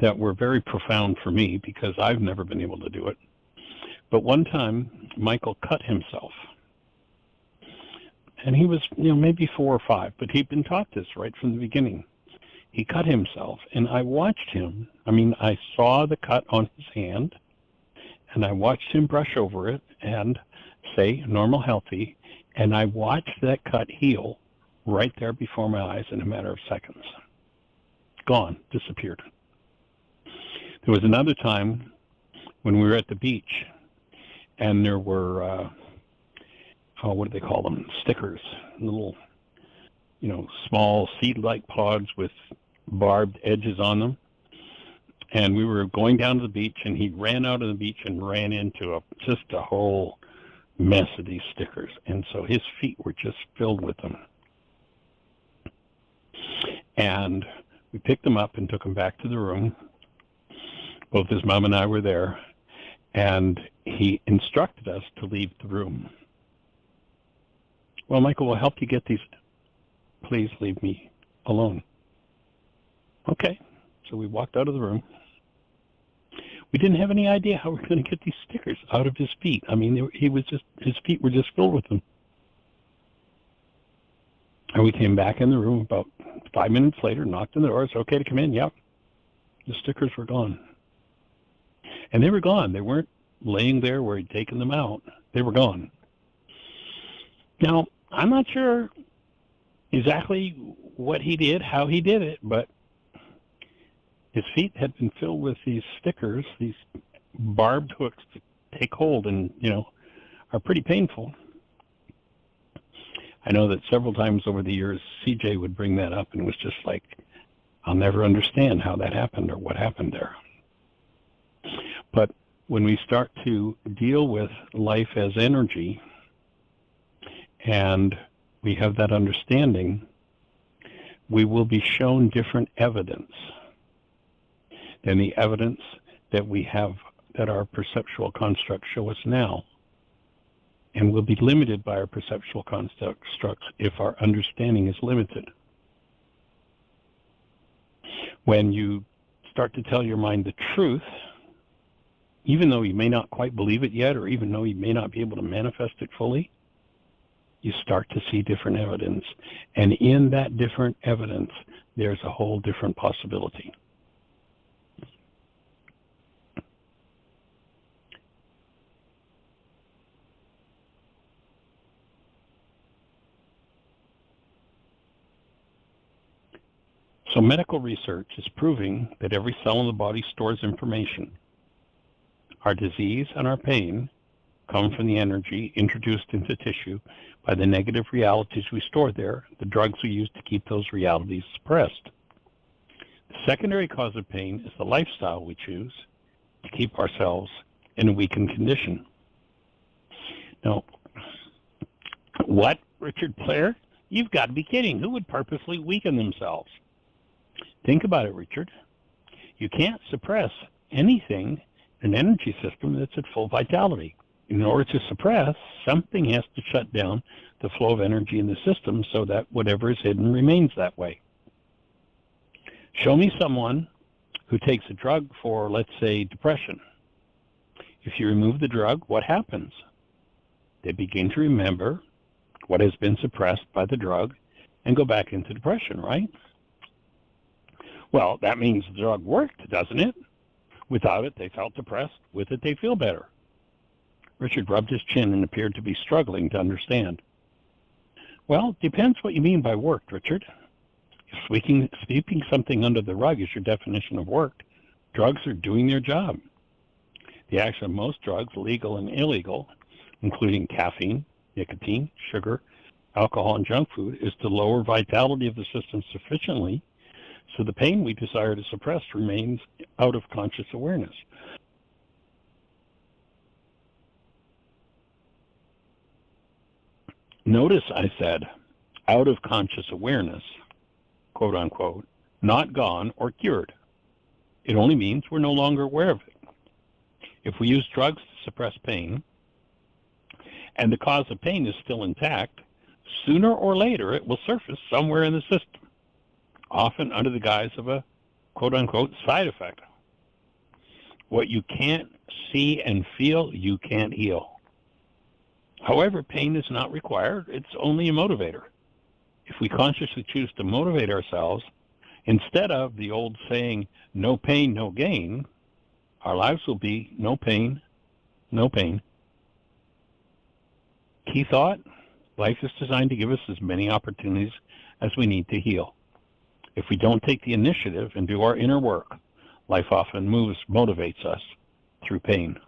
that were very profound for me, because I've never been able to do it. But one time, Michael cut himself. And he was, maybe 4 or 5, but he'd been taught this right from the beginning. He cut himself, and I watched him. I saw the cut on his hand, and I watched him brush over it and say, normal, healthy, and I watched that cut heal right there before my eyes in a matter of seconds. Gone, disappeared. There was another time when we were at the beach, and there were, what do they call them? Stickers, little, small seed-like pods with barbed edges on them. And we were going down to the beach, and he ran out of the beach and ran into just a whole mess of these stickers. And so his feet were just filled with them. And we picked them up and took them back to the room. Both his mom and I were there. And he instructed us to leave the room. Well, Michael, we'll help you get these. Please leave me alone. Okay. So we walked out of the room. We didn't have any idea how we were going to get these stickers out of his feet. His feet were just filled with them. And we came back in the room about 5 minutes later, knocked on the door. It's okay to come in. Yep. The stickers were gone. And they were gone. They weren't laying there where he'd taken them out. They were gone. Now, I'm not sure exactly what he did, how he did it, but his feet had been filled with these stickers, these barbed hooks that take hold and, are pretty painful. I know that several times over the years, CJ would bring that up and was just like, I'll never understand how that happened or what happened there. But when we start to deal with life as energy and we have that understanding, we will be shown different evidence than the evidence that we have, that our perceptual constructs show us now. And we'll be limited by our perceptual constructs if our understanding is limited. When you start to tell your mind the truth, even though you may not quite believe it yet, or even though you may not be able to manifest it fully, you start to see different evidence. And in that different evidence, there's a whole different possibility. So medical research is proving that every cell in the body stores information. Our disease and our pain come from the energy introduced into tissue by the negative realities we store there, the drugs we use to keep those realities suppressed. The secondary cause of pain is the lifestyle we choose to keep ourselves in a weakened condition. Now, what, Richard Blair? You've got to be kidding. Who would purposely weaken themselves? Think about it, Richard. You can't suppress anything in an energy system that's at full vitality. In order to suppress, something has to shut down the flow of energy in the system so that whatever is hidden remains that way. Show me someone who takes a drug for, let's say, depression. If you remove the drug, what happens? They begin to remember what has been suppressed by the drug and go back into depression, right? Well, that means the drug worked, doesn't it? Without it, they felt depressed. With it, they feel better. Richard rubbed his chin and appeared to be struggling to understand. Well, it depends what you mean by worked, Richard. If sweeping something under the rug is your definition of worked, drugs are doing their job. The action of most drugs, legal and illegal, including caffeine, nicotine, sugar, alcohol, and junk food, is to lower vitality of the system sufficiently so the pain we desire to suppress remains out of conscious awareness. Notice I said out of conscious awareness, quote unquote, not gone or cured. It only means we're no longer aware of it. If we use drugs to suppress pain, and the cause of pain is still intact, sooner or later it will surface somewhere in the system, often under the guise of a quote-unquote side effect. What you can't see and feel, you can't heal. However, pain is not required. It's only a motivator. If we consciously choose to motivate ourselves, instead of the old saying, no pain, no gain, our lives will be no pain, no pain. Key thought, life is designed to give us as many opportunities as we need to heal. If we don't take the initiative and do our inner work, life often motivates us through pain.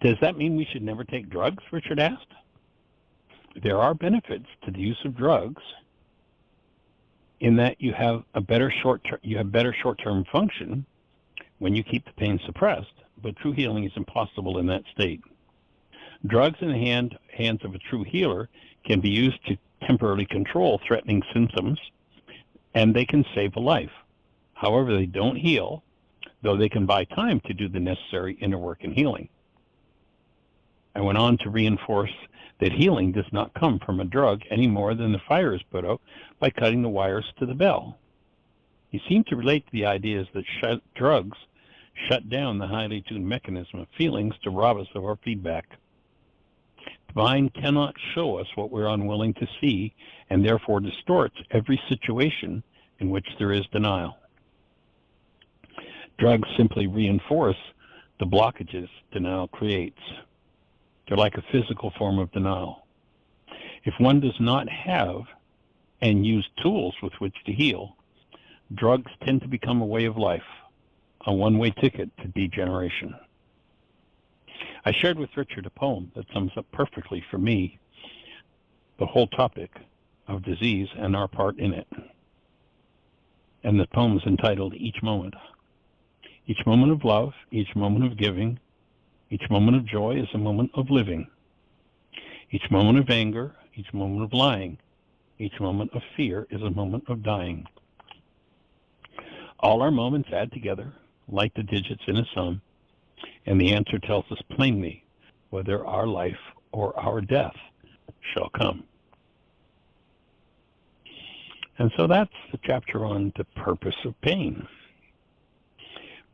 Does that mean we should never take drugs? Richard asked. There are benefits to the use of drugs in that you have better short-term function when you keep the pain suppressed, but true healing is impossible in that state. Drugs in the hands of a true healer can be used to temporarily control threatening symptoms, and they can save a life. However, they don't heal, though they can buy time to do the necessary inner work in healing. I went on to reinforce that healing does not come from a drug any more than the fire is put out by cutting the wires to the bell. He seemed to relate to the ideas that drugs shut down the highly tuned mechanism of feelings to rob us of our feedback. The mind cannot show us what we're unwilling to see, and therefore distorts every situation in which there is denial. Drugs simply reinforce the blockages denial creates. They're like a physical form of denial. If one does not have and use tools with which to heal, drugs tend to become a way of life, a one-way ticket to degeneration. I shared with Richard a poem that sums up perfectly for me the whole topic of disease and our part in it. And the poem is entitled Each Moment. Each moment of love, each moment of giving, each moment of joy is a moment of living. Each moment of anger, each moment of lying, each moment of fear is a moment of dying. All our moments add together, like the digits in a sum, and the answer tells us plainly whether our life or our death shall come. And so that's the chapter on the purpose of pain.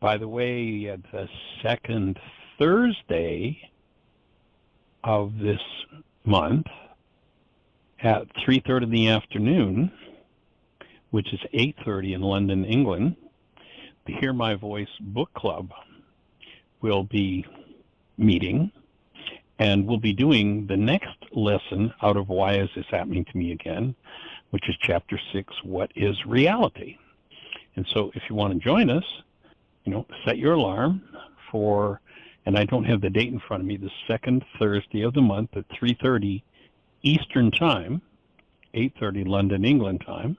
By the way, the second Thursday of this month at 3:30 in the afternoon, which is 8:30 in London, England, the Hear My Voice Book Club will be meeting, and we'll be doing the next lesson out of Why Is This Happening to Me Again, which is Chapter 6, What is Reality? And so if you want to join us, set your alarm for, and I don't have the date in front of me, the second Thursday of the month at 3:30 Eastern Time, 8:30 London, England time,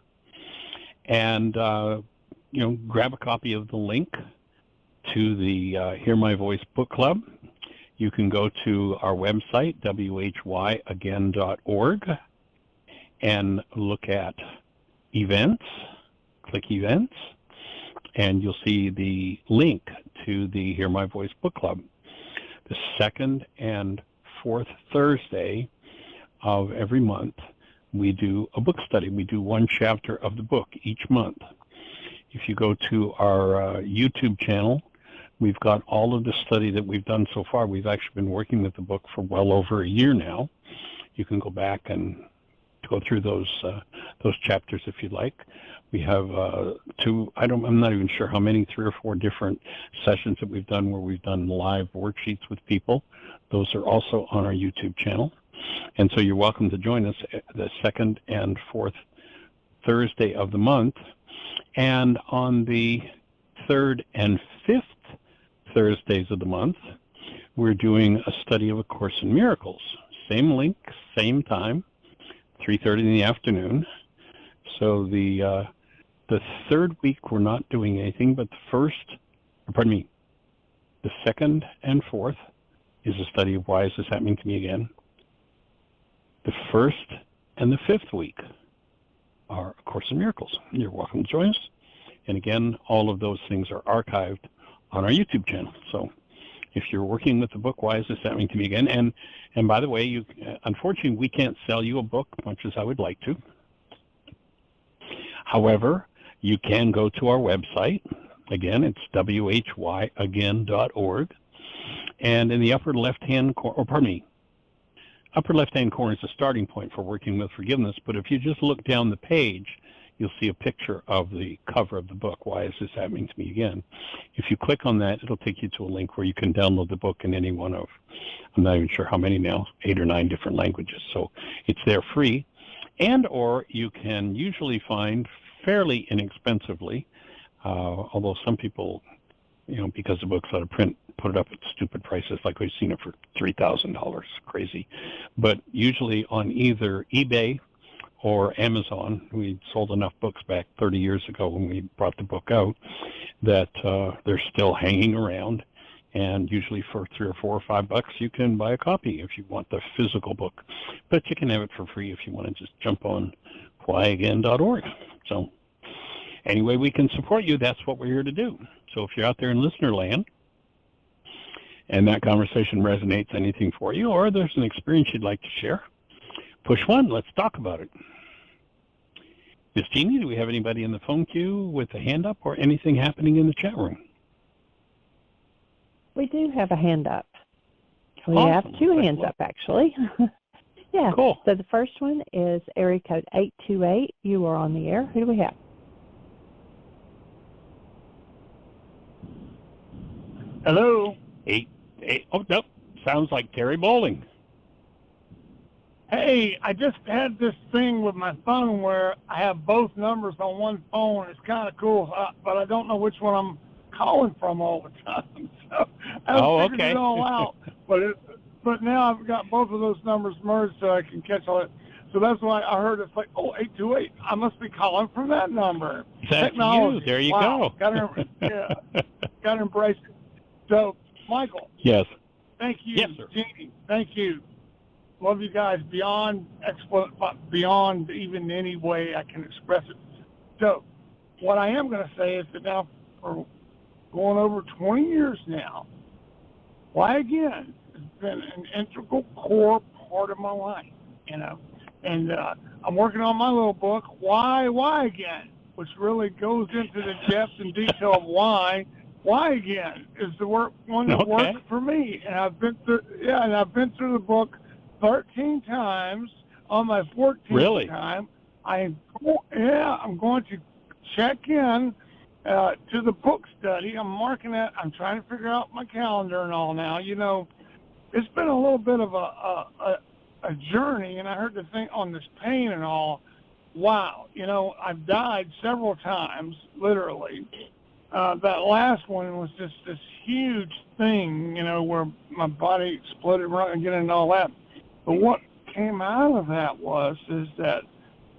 and grab a copy of the link to the Hear My Voice Book Club. You can go to our website, whyagain.org, and look at events, click events, and you'll see the link to the Hear My Voice Book Club. The second and fourth Thursday of every month, we do a book study. We do one chapter of the book each month. If you go to our YouTube channel, we've got all of the study that we've done so far. We've actually been working with the book for well over a year now. You can go back and go through those chapters if you'd like. We have I'm not even sure how many, 3 or 4 different sessions that we've done where we've done live worksheets with people. Those are also on our YouTube channel. And so you're welcome to join us the second and fourth Thursday of the month. And on the third and fifth Thursdays of the month, we're doing a study of A Course in Miracles. Same link, same time, 3:30 in the afternoon. So the third week we're not doing anything, but the second and fourth is a study of Why Is This Happening to Me Again. The first and the fifth week are A Course in Miracles. You're welcome to join us. And again, all of those things are archived on our YouTube channel. So if you're working with the book, Why Is This Happening to Me Again? And by the way, unfortunately, we can't sell you a book much as I would like to. However, you can go to our website. Again, it's whyagain.org. And in the upper left-hand corner, upper left-hand corner is the starting point for working with forgiveness. But if you just look down the page, you'll see a picture of the cover of the book, Why Is This Happening to Me Again? If you click on that, it'll take you to a link where you can download the book in any one of, I'm not even sure how many now, 8 or 9 different languages. So it's there free. And or you can usually find fairly inexpensively, although some people, because the book's out of print, put it up at stupid prices, like we've seen it for $3,000, crazy. But usually on either eBay or Amazon. We sold enough books back 30 years ago when we brought the book out that they're still hanging around. And usually for $3 or $4 or $5 you can buy a copy if you want the physical book. But you can have it for free if you want to just jump on whyagain.org. So any way we can support you, that's what we're here to do. So if you're out there in listener land and that conversation resonates anything for you, or there's an experience you'd like to share, push 1. Let's talk about it. Miss Jeanie, do we have anybody in the phone queue with a hand up or anything happening in the chat room? We do have a hand up. We Awesome. have 2 hands up, actually. Yeah. Cool. So the first one is area code 828. You are on the air. Who do we have? Hello. 8. Oh, nope. Sounds like Terry Bowling. Hey, I just had this thing with my phone where I have both numbers on one phone. It's kind of cool, but I don't know which one I'm calling from all the time. So I figured it all out. but now I've got both of those numbers merged so I can catch all it. So that's why I heard it's like, 828. I must be calling from that number. That's Technology. you. There you go. go. Gotta embrace it. So, Michael. Yes. Thank you. Yes, sir. Jeanie, thank you. Love you guys beyond even any way I can express it. So, what I am going to say is that now for going over 20 years now, why again has been an integral core part of my life, And I'm working on my little book, Why Again, which really goes into the depth and detail of why again is the one that worked for me. And I've been through the book 13 times. On my 14th time, I'm going to check in to the book study. I'm marking it. I'm trying to figure out my calendar and all now. It's been a little bit of a journey, and I heard the thing on this pain and all. Wow, I've died several times, literally. That last one was just this huge thing, where my body exploded right again and all that. But what came out of that is that,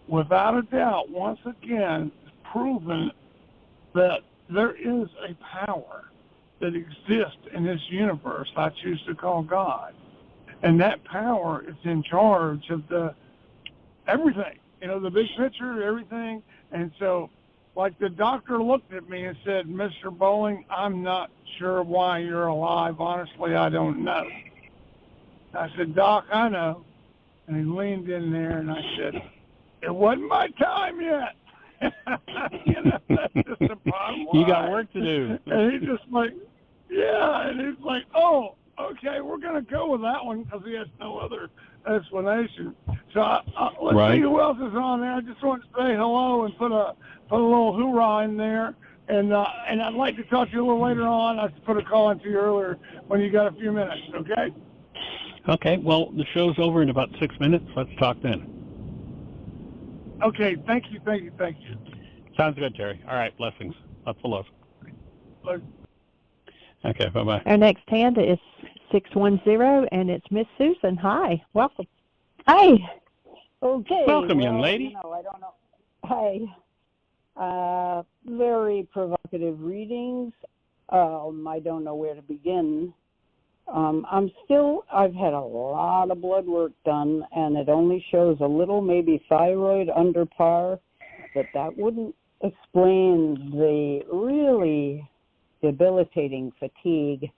without a doubt, once again, it's proven that there is a power that exists in this universe I choose to call God. And that power is in charge of everything, the big picture, everything. And so, like the doctor looked at me and said, Mr. Bowling, I'm not sure why you're alive. Honestly, I don't know. I said, Doc, I know. And he leaned in there and I said, it wasn't my time yet. That's just the bottom line. You got work to do. And he's just like, and he's like, oh, okay, we're going to go with that one because he has no other explanation. So let's see who else is on there. I just want to say hello and put a little hoorah in there. And I'd like to talk to you a little later on. I put a call into you earlier when you got a few minutes, okay? Okay, well, the show's over in about 6 minutes. Let's talk then. Okay, thank you. Sounds good, Terry. All right, blessings. Lots of love. Bye. Okay, bye-bye. Our next hand is 610, and it's Miss Susan. Hi, welcome. Hi. Okay. Welcome, young lady. I don't know. Hi. Very provocative readings. I don't know where to begin. I've had a lot of blood work done, and it only shows a little, maybe thyroid under par, but that wouldn't explain the really debilitating fatigue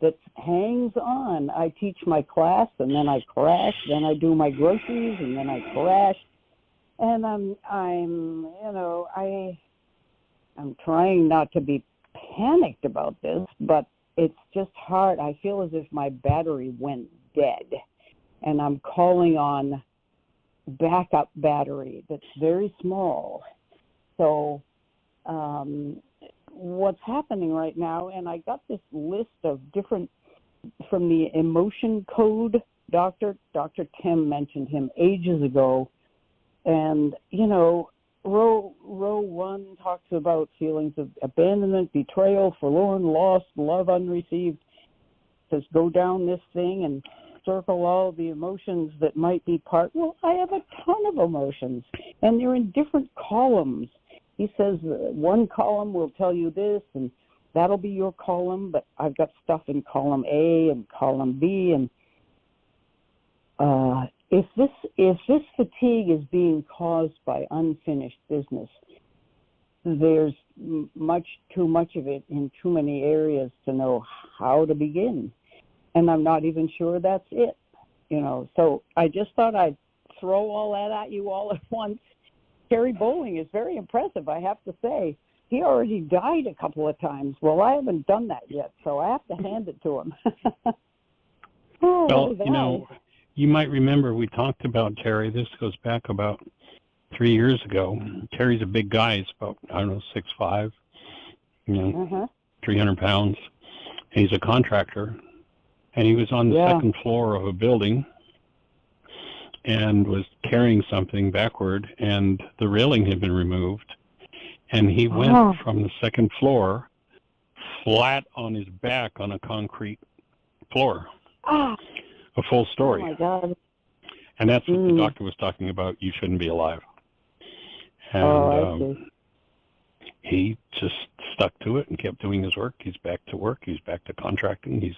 that hangs on. I teach my class, and then I crash, then I do my groceries, and then I crash, and I'm trying not to be panicked about this, but it's just hard. I feel as if my battery went dead, and I'm calling on backup battery that's very small. So what's happening right now, and I got this list of different, from the emotion code, Dr. Tim mentioned him ages ago, and, Row 1 talks about feelings of abandonment, betrayal, forlorn, lost, love unreceived. Says go down this thing and circle all the emotions that might be part. Well, I have a ton of emotions, and they're in different columns. He says one column will tell you this, and that'll be your column, but I've got stuff in column A and column B, and if this fatigue is being caused by unfinished business, there's much too much of it in too many areas to know how to begin, and I'm not even sure that's it. So I just thought I'd throw all that at you all at once. Terry Bowling is very impressive, I have to say. He already died a couple of times. Well, I haven't done that yet, so I have to hand it to him. Well, you might remember we talked about Terry. This goes back about 3 years ago. Terry's a big guy. He's about, 6'5", 300 pounds. He's a contractor, and he was on the second floor of a building and was carrying something backward, and the railing had been removed, and he went from the second floor flat on his back on a concrete floor. A full story. Oh, my God. And that's what the doctor was talking about. You shouldn't be alive. And I see. he just stuck to it and kept doing his work. He's back to work. He's back to contracting. He's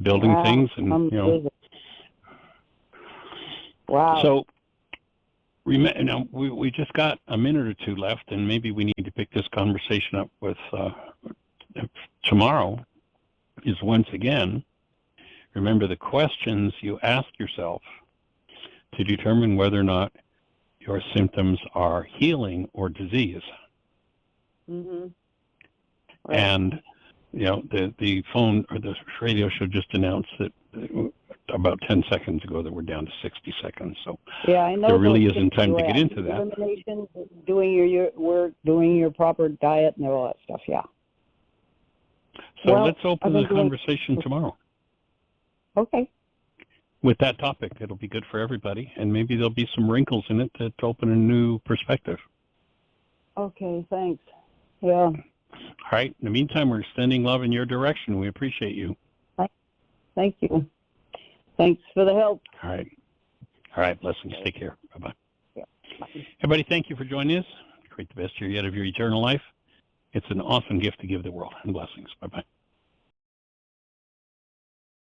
building things. And, Wow. So, now, we just got a minute or two left, and maybe we need to pick this conversation up with tomorrow is once again, remember the questions you ask yourself to determine whether or not your symptoms are healing or disease. Mm-hmm. Right. And, the phone or the radio show just announced that about 10 seconds ago that we're down to 60 seconds. So yeah, I know there really isn't time to get into that. Elimination, doing your work, doing your proper diet, and all that stuff, yeah. So let's open the conversation tomorrow. Okay. With that topic, it'll be good for everybody, and maybe there'll be some wrinkles in it to open a new perspective. Okay, thanks. Yeah. All right. In the meantime, we're extending love in your direction. We appreciate you. Thank you. Thanks for the help. All right. All right. Blessings. Take care. Bye-bye. Yeah. Bye. Everybody, thank you for joining us. Create the best year yet of your eternal life. It's an awesome gift to give the world. And blessings. Bye-bye.